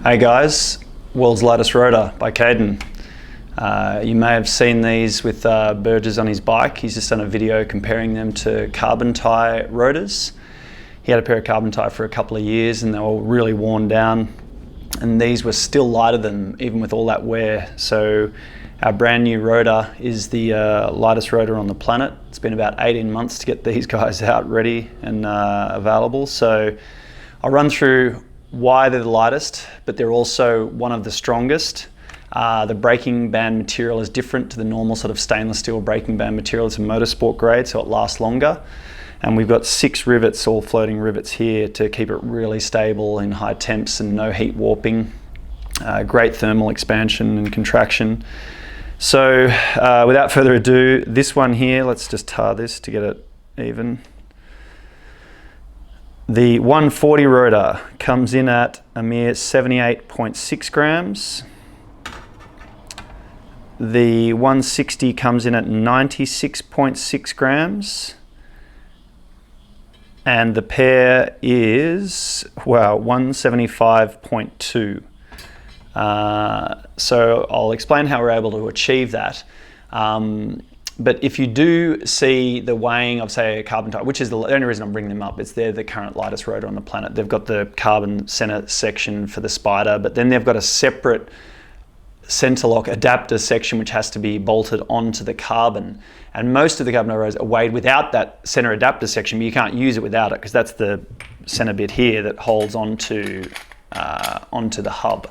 Hey guys, World's Lightest Rotor by Caden. You may have seen these with Burgess on his bike. He's just done a video comparing them to carbon tie rotors. He had a pair of carbon tie for a couple of years and they were really worn down, and these were still lighter than even with all that wear. So our brand new rotor is the lightest rotor on the planet. It's been about 18 months to get these guys out ready and available. So I'll run through why they're the lightest, but they're also one of the strongest. The braking band material is different to the normal sort of stainless steel braking band material. It's a motorsport grade, so it lasts longer. And we've got 6 rivets, all floating rivets here, to keep it really stable in high temps and no heat warping. Great thermal expansion and contraction. So without further ado, this one here, let's just tar this to get it even. The 140 rotor comes in at a mere 78.6 grams. The 160 comes in at 96.6 grams. And the pair is, wow, 175.2. So I'll explain how we're able to achieve that. But if you do see the weighing of, say, a carbon tie, which is the only reason I'm bringing them up, they're the current lightest rotor on the planet. They've got the carbon center section for the Spider, but then they've got a separate center lock adapter section which has to be bolted onto the carbon. And most of the carbon rotors are weighed without that center adapter section, but you can't use it without it because that's the center bit here that holds onto the hub.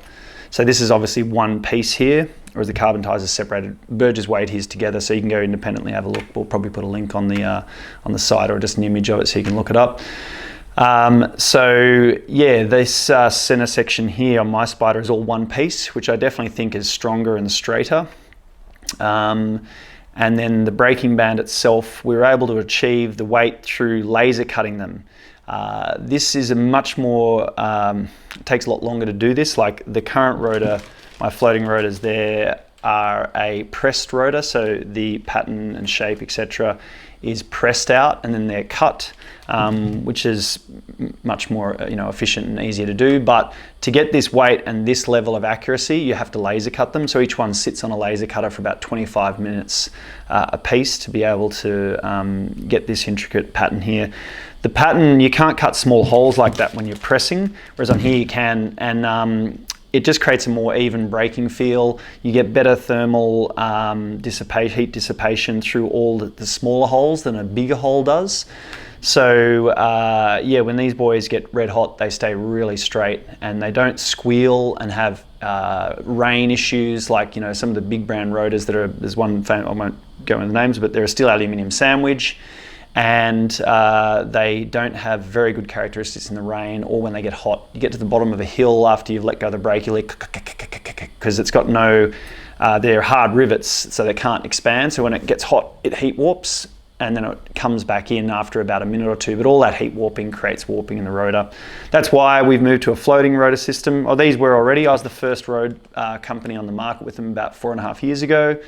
So this is obviously one piece here, whereas the carbon ties are separated. Burgess weighed his together, so you can go independently, have a look. We'll probably put a link on the site or just an image of it so you can look it up. So yeah, this center section here on my Spider is all one piece, which I definitely think is stronger and straighter. And then the braking band itself, we were able to achieve the weight through laser cutting them. This is a much more, it takes a lot longer to do this. Like the current rotor, my floating rotors there are a pressed rotor, so the pattern and shape, etc., is pressed out and then they're cut, which is much more efficient and easier to do. But to get this weight and this level of accuracy, you have to laser cut them. So each one sits on a laser cutter for about 25 minutes a piece to be able to get this intricate pattern here. The pattern, you can't cut small holes like that when you're pressing, whereas on here you can, and it just creates a more even braking feel. You get better thermal heat dissipation through all the smaller holes than a bigger hole does. So yeah, when these boys get red hot, they stay really straight and they don't squeal and have rain issues like some of the big brand rotors that are. There's one I won't go into the names, but they're a steel aluminium sandwich. And they don't have very good characteristics in the rain or when they get hot. You get to the bottom of a hill after you've let go of the brake, you because it's got no, they're hard rivets, so they can't expand. So when it gets hot, it heat warps and then it comes back in after about a minute or two. But all that heat warping creates warping in the rotor. That's why we've moved to a floating rotor system. Oh, these were already. I was the first road company on the market with them about 4.5 years ago.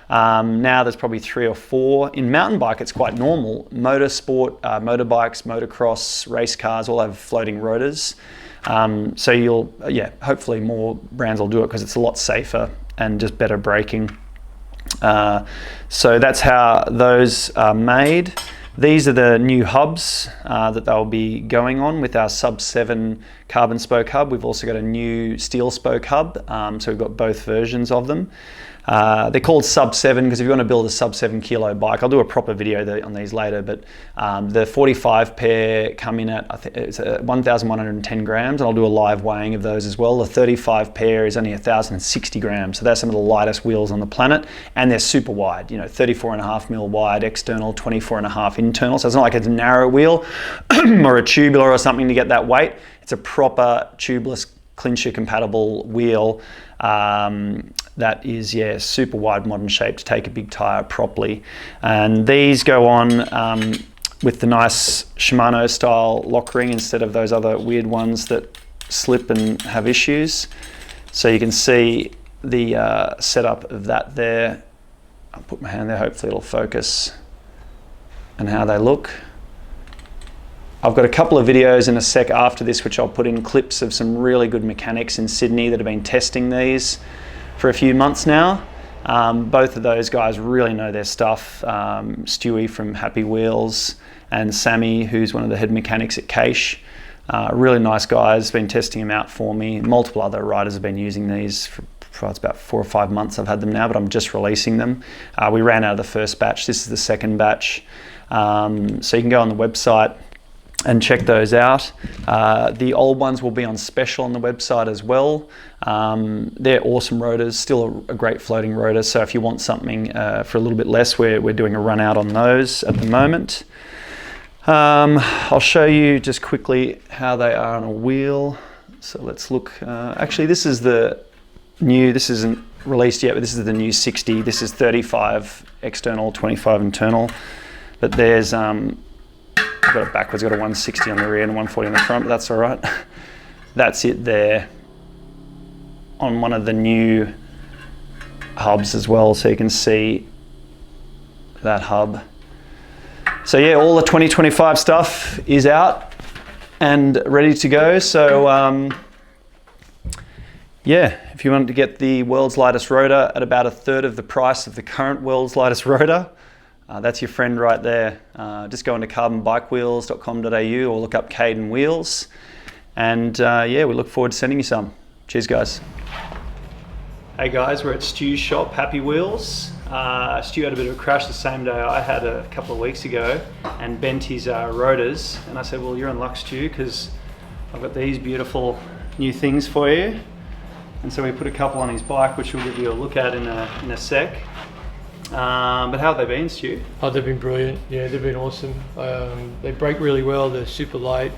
Now there's probably 3 or 4. In mountain bike, it's quite normal. Motorsport, motorbikes, motocross, race cars all have floating rotors. So hopefully more brands will do it because it's a lot safer and just better braking. So that's how those are made. These are the new hubs that they'll be going on with our sub 7 carbon spoke hub. We've also got a new steel spoke hub, so we've got both versions of them. They're called sub 7 because if you want to build a sub 7 kilo bike, I'll do a proper video on these later, but the 45 pair come in at, I think it's 1,110 grams, and I'll do a live weighing of those as well. The 35 pair is only 1,060 grams, so that's some of the lightest wheels on the planet, and they're super wide, 34.5 mil wide external, 24.5 internal, so it's not like it's a narrow wheel or a tubular or something to get that weight. It's a proper tubeless clincher compatible wheel that is super wide modern shape to take a big tire properly. And these go on with the nice Shimano style lock ring instead of those other weird ones that slip and have issues. So you can see the setup of that there. I'll put my hand there, hopefully it'll focus, and how they look. I've got a couple of videos in a sec after this, which I'll put in clips of some really good mechanics in Sydney that have been testing these for a few months now. Both of those guys really know their stuff. Stewie from Happy Wheels and Sammy, who's one of the head mechanics at Caish. Really nice guys, been testing them out for me. Multiple other riders have been using these for it's about 4 or 5 months I've had them now, but I'm just releasing them. We ran out of the first batch. This is the second batch. So you can go on the website and check those out. The old ones will be on special on the website as well. They're awesome rotors, still a great floating rotor. So if you want something for a little bit less, we're doing a run out on those at the moment. I'll show you just quickly how they are on a wheel. So let's look. Actually, this is the new, this isn't released yet, but this is the new 60. This is 35 external, 25 internal. But there's, I've got it backwards, got a 160 on the rear and 140 on the front, but that's all right. That's it there on one of the new hubs as well, so you can see that hub. So yeah, all the 2025 stuff is out and ready to go. So yeah, if you wanted to get the world's lightest rotor at about 1/3 of the price of the current world's lightest rotor, that's your friend right there. Just go into carbonbikewheels.com.au or look up Caden Wheels. And yeah, we look forward to sending you some. Cheers, guys. Hey guys, we're at Stu's shop, Happy Wheels. Stu had a bit of a crash the same day I had a couple of weeks ago and bent his rotors. And I said, well, you're in luck, Stu, because I've got these beautiful new things for you. And so we put a couple on his bike, which we'll give you a look at in a sec. But how have they been, Stu? Oh, they've been brilliant. Yeah, they've been awesome. They brake really well. They're super light,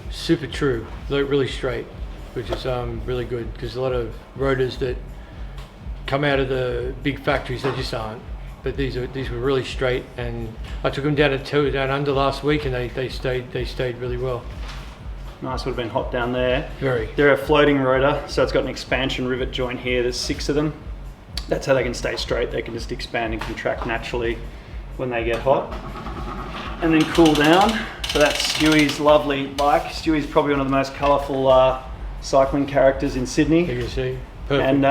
super true. They're really straight, which is really good because a lot of rotors that come out of the big factories, they just aren't. But these were really straight, and I took them down under last week, and they stayed really well. Nice, would have been hot down there. Very. They're a floating rotor, so it's got an expansion rivet joint here. There's 6 of them. That's how they can stay straight. They can just expand and contract naturally when they get hot. And then cool down. So that's Stewie's lovely bike. Stewie's probably one of the most colourful cycling characters in Sydney. You can see. Perfect. And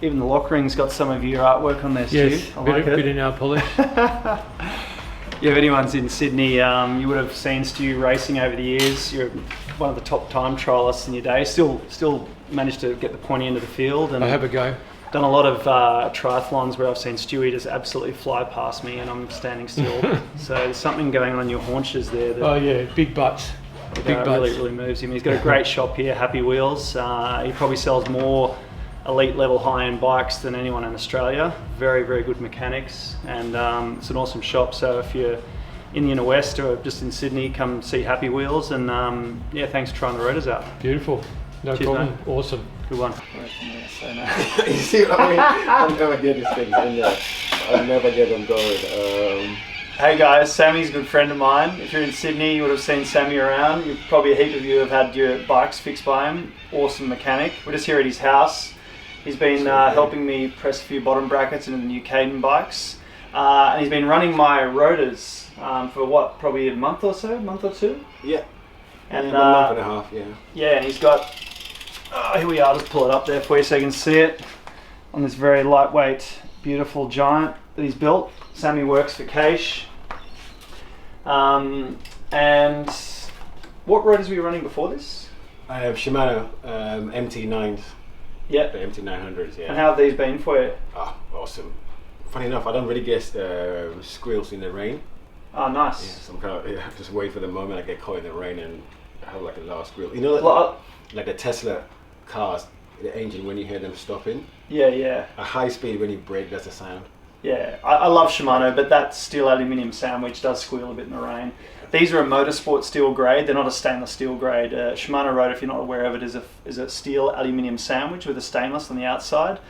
even the lock ring's got some of your artwork on there, Stu. Yes, bit in our polish. Yeah, if anyone's in Sydney, you would have seen Stu racing over the years. You're one of the top time trialists in your day. Still managed to get the pointy end of the field. And I have a go. Done a lot of triathlons where I've seen Stewie just absolutely fly past me and I'm standing still. So there's something going on your haunches there. That, oh yeah, big butts. Big butts. Really moves him. He's got a great shop here, Happy Wheels. He probably sells more elite level high-end bikes than anyone in Australia. Very good mechanics, and it's an awesome shop. So if you're in the inner west or just in Sydney, come see Happy Wheels. And yeah, thanks for trying the rotors out. Beautiful. No Cheers, problem. Mate. Awesome. Good one. You see what I mean? I'll never get these things in there. I'll never get them going. Hey guys, Sammy's a good friend of mine. If you're in Sydney, you would have seen Sammy around. Probably a heap of you have had your bikes fixed by him. Awesome mechanic. We're just here at his house. He's been helping me press a few bottom brackets into the new Caden bikes. And he's been running my rotors for what, probably a month or two? Yeah. And a month and a half, yeah. Yeah, and he's got, here we are, I'll just pull it up there for you so you can see it on this very lightweight, beautiful Giant that he's built. Sammy works for Caish. And what rotors were you running before this? I have Shimano MT9s. Yeah. The MT900s, yeah. And how have these been for you? Oh, awesome. Funny enough, I don't really get squeals in the rain. Oh, nice. Yeah, some kind of, just wait for the moment I get caught in the rain and have like a loud squeal. You know, like the Tesla cars, the engine when you hear them stopping. Yeah. At high speed when you brake, that's a sound. Yeah, I love Shimano, but that steel aluminium sandwich does squeal a bit in the rain. These are a motorsport steel grade. They're not a stainless steel grade. Shimano rotor, if you're not aware of it, is a steel aluminium sandwich with a stainless on the outside,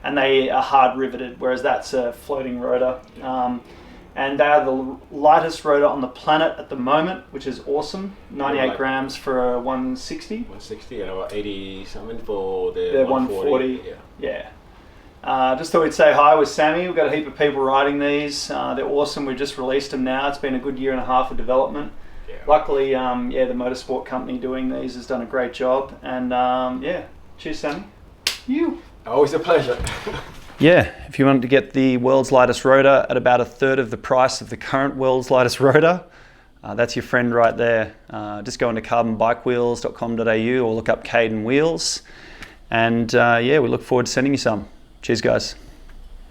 and they are hard riveted, whereas that's a floating rotor. And they are the lightest rotor on the planet at the moment, which is awesome. 98 grams for a 160. 160 and about 80 something for the 140. Yeah. Just thought we'd say hi with Sammy. We've got a heap of people riding these. They're awesome. We've just released them now. It's been a good year and a half of development. Yeah. luckily, yeah, the motorsport company doing these has done a great job. And yeah, cheers, Sammy. You. Always a pleasure. Yeah, if you wanted to get the world's lightest rotor at about a third of the price of the current world's lightest rotor, that's your friend right there. Just go into carbonbikewheels.com.au or look up Caden Wheels. And yeah, we look forward to sending you some. Cheers, guys.